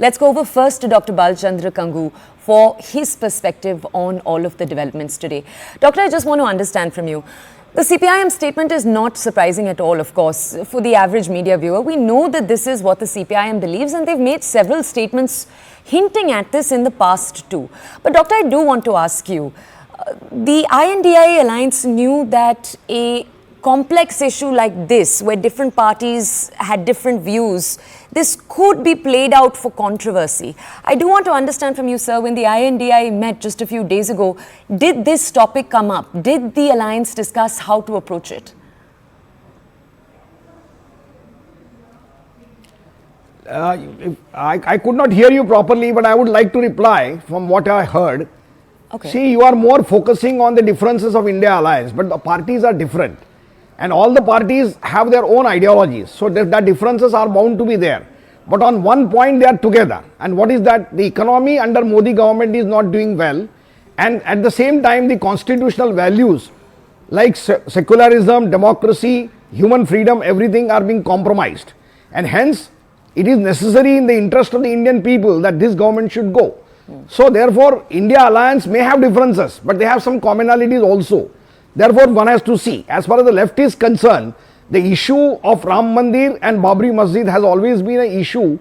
Let's go over first to Dr. Balchandra Guha for his perspective on all of the developments today. Doctor, I just want to understand from you. The CPIM statement is not surprising at all, of course, for the average media viewer. We know that this is what the CPIM believes, and they've made several statements hinting at this in the past too. But Doctor, I do want to ask you, the I.N.D.I.A alliance knew that a complex issue like this, where different parties had different views, this could be played out for controversy. I do want to understand from you, sir, when the I.N.D.I.A met just a few days ago, did this topic come up? Did the alliance discuss how to approach it? I could not hear you properly, but I would like to reply from what I heard. Okay. See, you are more focusing on the differences of India alliance, but the parties are different. And all the parties have their own ideologies. So the differences are bound to be there. But on one point they are together. And what is that? The economy under Modi government is not doing well. And at the same time, the constitutional values like secularism, democracy, human freedom, everything are being compromised. And hence, it is necessary in the interest of the Indian people that this government should go. So therefore, India alliance may have differences, but they have some commonalities also. Therefore, one has to see. As far as the left is concerned, the issue of Ram Mandir and Babri Masjid has always been an issue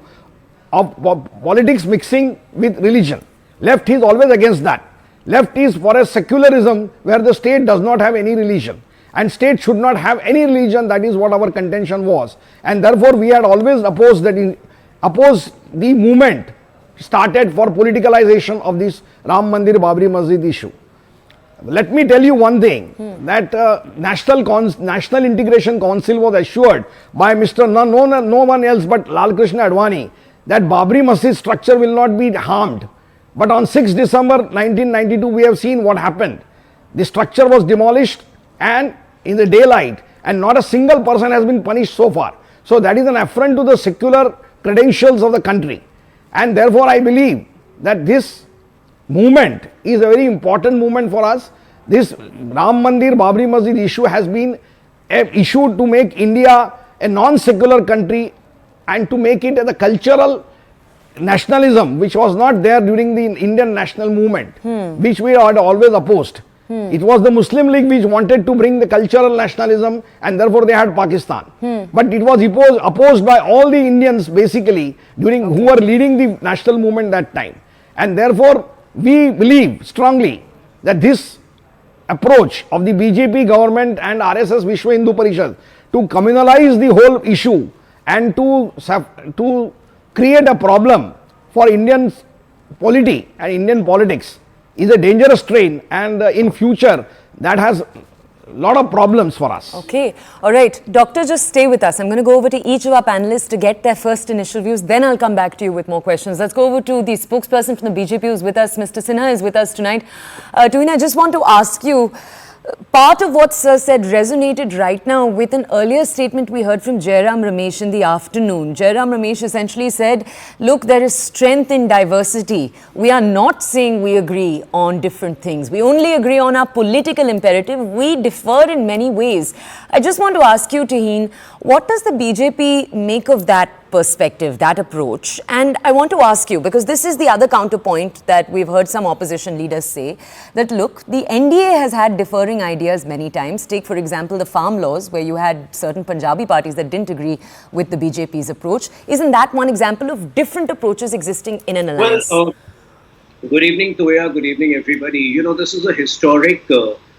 of politics mixing with religion. Left is always against that. Left is for a secularism where the state does not have any religion. And state should not have any religion. That is what our contention was. And therefore, we had always opposed the movement started for politicalization of this Ram Mandir Babri Masjid issue. Let me tell you one thing, that National Integration Council was assured by no one else but Lal Krishna Advani that Babri Masjid structure will not be harmed. But on 6 December 1992, we have seen what happened. The structure was demolished and in the daylight, and not a single person has been punished so far. So that is an affront to the secular credentials of the country. And therefore, I believe that this movement is a very important movement for us. This Ram Mandir Babri Masjid issue has been issued to make India a non-secular country and to make it a cultural nationalism which was not there during the Indian national movement, which we had always opposed. It was the Muslim League which wanted to bring the cultural nationalism, and therefore they had Pakistan. But it was opposed by all the Indians basically who were leading the national movement that time. And therefore, we believe strongly that this approach of the BJP government and RSS Vishwa Hindu Parishad to communalize the whole issue and to create a problem for Indian polity and Indian politics is a dangerous strain, and in future that has a lot of problems for us. Okay. All right. Doctor, just stay with us. I'm going to go over to each of our panelists to get their first initial views. Then I'll come back to you with more questions. Let's go over to the spokesperson from the BJP who's with us. Mr. Sinha is with us tonight. Tuheen, I just want to ask you, part of what Sir said resonated right now with an earlier statement we heard from Jairam Ramesh in the afternoon. Jairam Ramesh essentially said, look, there is strength in diversity. We are not saying we agree on different things. We only agree on our political imperative. We differ in many ways. I just want to ask you, Tuheen, what does the BJP make of that perspective, that approach? And I want to ask you, because this is the other counterpoint that we've heard some opposition leaders say, that look, the N.D.A has had differing ideas many times. Take, for example, the farm laws, where you had certain Punjabi parties that didn't agree with the BJP's approach. Isn't that one example of different approaches existing in an alliance? Well, good evening, Toya. Good evening, everybody. You know, this is a historic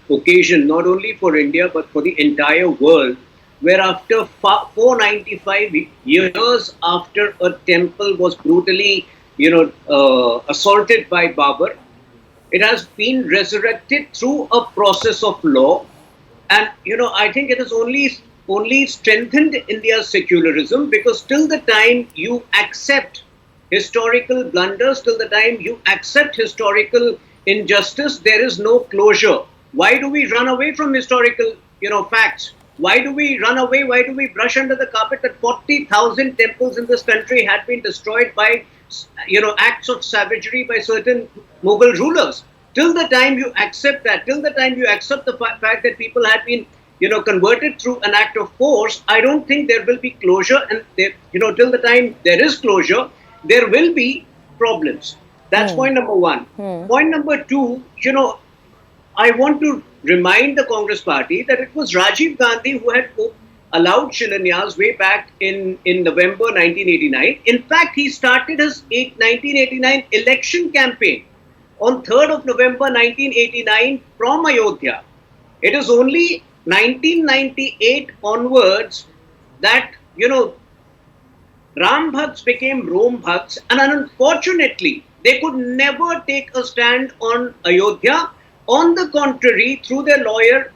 occasion, not only for India, but for the entire world, where after 495 years after a temple was brutally, assaulted by Babur, it has been resurrected through a process of law. And, I think it has only strengthened India's secularism, because till the time you accept historical blunders, till the time you accept historical injustice, there is no closure. Why do we run away from historical, facts? Why do we run away? Why do we brush under the carpet that 40,000 temples in this country had been destroyed by, acts of savagery by certain Mughal rulers? Till the time you accept that, till the time you accept the fact that people had been, converted through an act of force, I don't think there will be closure. And, till the time there is closure, there will be problems. That's point number one. Point number two, I want to remind the Congress party that it was Rajiv Gandhi who had allowed Shilanyas way back in November 1989. In fact, he started his 1989 election campaign on 3rd of November 1989 from Ayodhya. It is only 1998 onwards that, Ram Bhakts became Rom Bhakts, and unfortunately, they could never take a stand on Ayodhya. On the contrary, through their lawyer,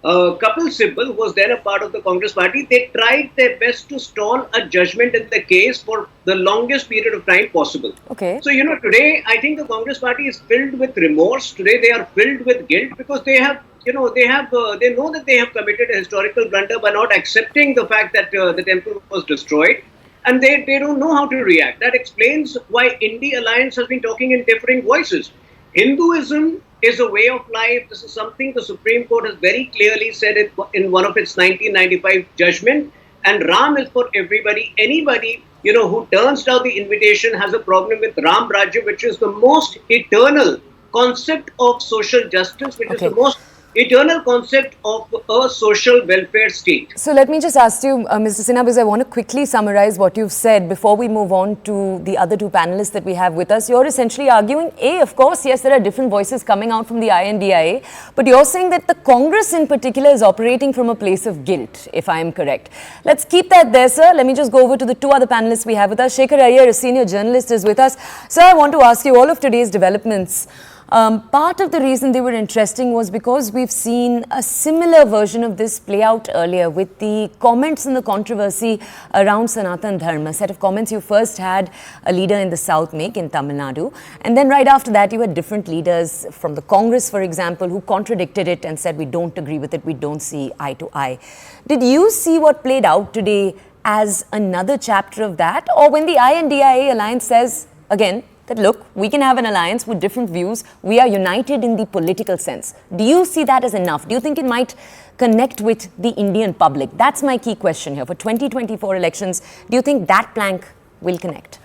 Kapil Sibal, who was then a part of the Congress party, they tried their best to stall a judgment in the case for the longest period of time possible. Okay. So, today I think the Congress party is filled with remorse. Today they are filled with guilt because they have, they know that they have committed a historical blunder by not accepting the fact that the temple was destroyed. And they don't know how to react. That explains why I.N.D.A. Alliance has been talking in differing voices. Hinduism is a way of life. This is something the Supreme Court has very clearly said in one of its 1995 judgment. And Ram is for everybody. Anybody, who turns down the invitation has a problem with Ram Rajya, which is the most eternal concept of social justice, which is the most eternal concept of a social welfare state. So let me just ask you, Mr. Sinha, because I want to quickly summarize what you've said before we move on to the other two panelists that we have with us. You're essentially arguing, of course, yes, there are different voices coming out from the I.N.D.I.A, but you're saying that the Congress in particular is operating from a place of guilt, if I am correct. Let's keep that there, sir. Let me just go over to the two other panelists we have with us. Shekhar Iyer, a senior journalist, is with us. Sir, I want to ask you, all of today's developments, part of the reason they were interesting was because we've seen a similar version of this play out earlier with the comments and the controversy around Sanatan Dharma. A set of comments you first had a leader in the South make in Tamil Nadu, and then right after that you had different leaders from the Congress, for example, who contradicted it and said we don't agree with it, we don't see eye to eye. Did you see what played out today as another chapter of that, or when the I.N.D.I.A alliance says, again, that look, we can have an alliance with different views, we are united in the political sense? Do you see that as enough? Do you think it might connect with the Indian public? That's my key question here. For 2024 elections, do you think that plank will connect?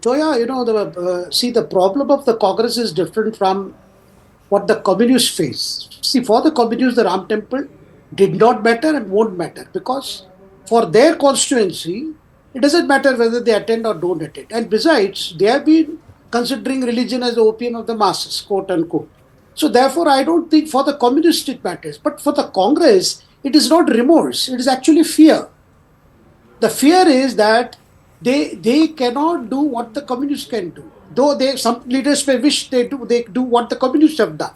Toya, see, the problem of the Congress is different from what the communists face. See, for the communists, the Ram Temple did not matter and won't matter, because for their constituency, it doesn't matter whether they attend or don't attend. And besides, they have been considering religion as the opium of the masses, quote unquote. So therefore, I don't think for the communists it matters. But for the Congress, it is not remorse. It is actually fear. The fear is that they cannot do what the communists can do. Though some leaders may wish they do what the communists have done.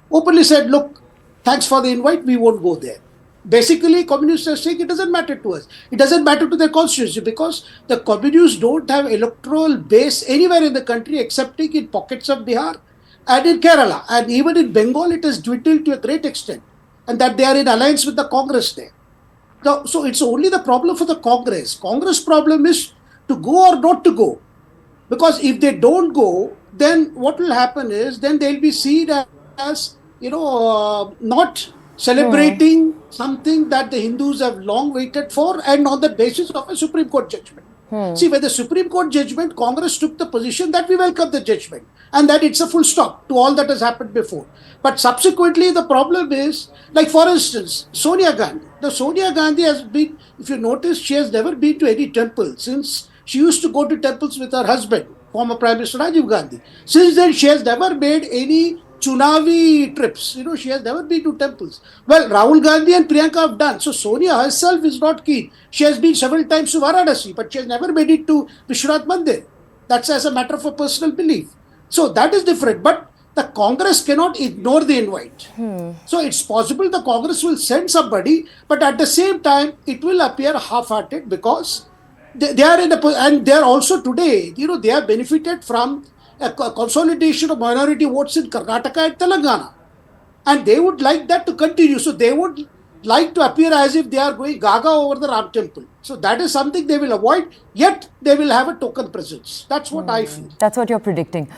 Openly said, look, thanks for the invite, we won't go there. Basically, communists are saying it doesn't matter to us. It doesn't matter to their constituency, because the communists don't have electoral base anywhere in the country excepting in pockets of Bihar and in Kerala. And even in Bengal, it has dwindled to a great extent. And that they are in alliance with the Congress there. So it's only the problem for the Congress. Congress problem is to go or not to go. Because if they don't go, then what will happen is, then they'll be seen as, not celebrating something that the Hindus have long waited for, and on the basis of a Supreme Court judgment. See, with the Supreme Court judgment, Congress took the position that we welcome the judgment and that it's a full stop to all that has happened before. But subsequently, the problem is, like for instance, Sonia Gandhi. The Sonia Gandhi has been, if you notice, she has never been to any temple since she used to go to temples with her husband, former Prime Minister Rajiv Gandhi. Since then, she has never made any Chunavi trips. She has never been to temples. Well, Rahul Gandhi and Priyanka have done. So Sonia herself is not keen. She has been several times to Varanasi, but she has never made it to Vishwanath Mandir. That's as a matter of a personal belief. So that is different. But the Congress cannot ignore the invite. So it's possible the Congress will send somebody, but at the same time, it will appear half-hearted, because they are in and they are also today, they have benefited from a consolidation of minority votes in Karnataka and Telangana. And they would like that to continue. So they would like to appear as if they are going gaga over the Ram Temple. So that is something they will avoid, yet they will have a token presence. That's what I feel. That's what you're predicting.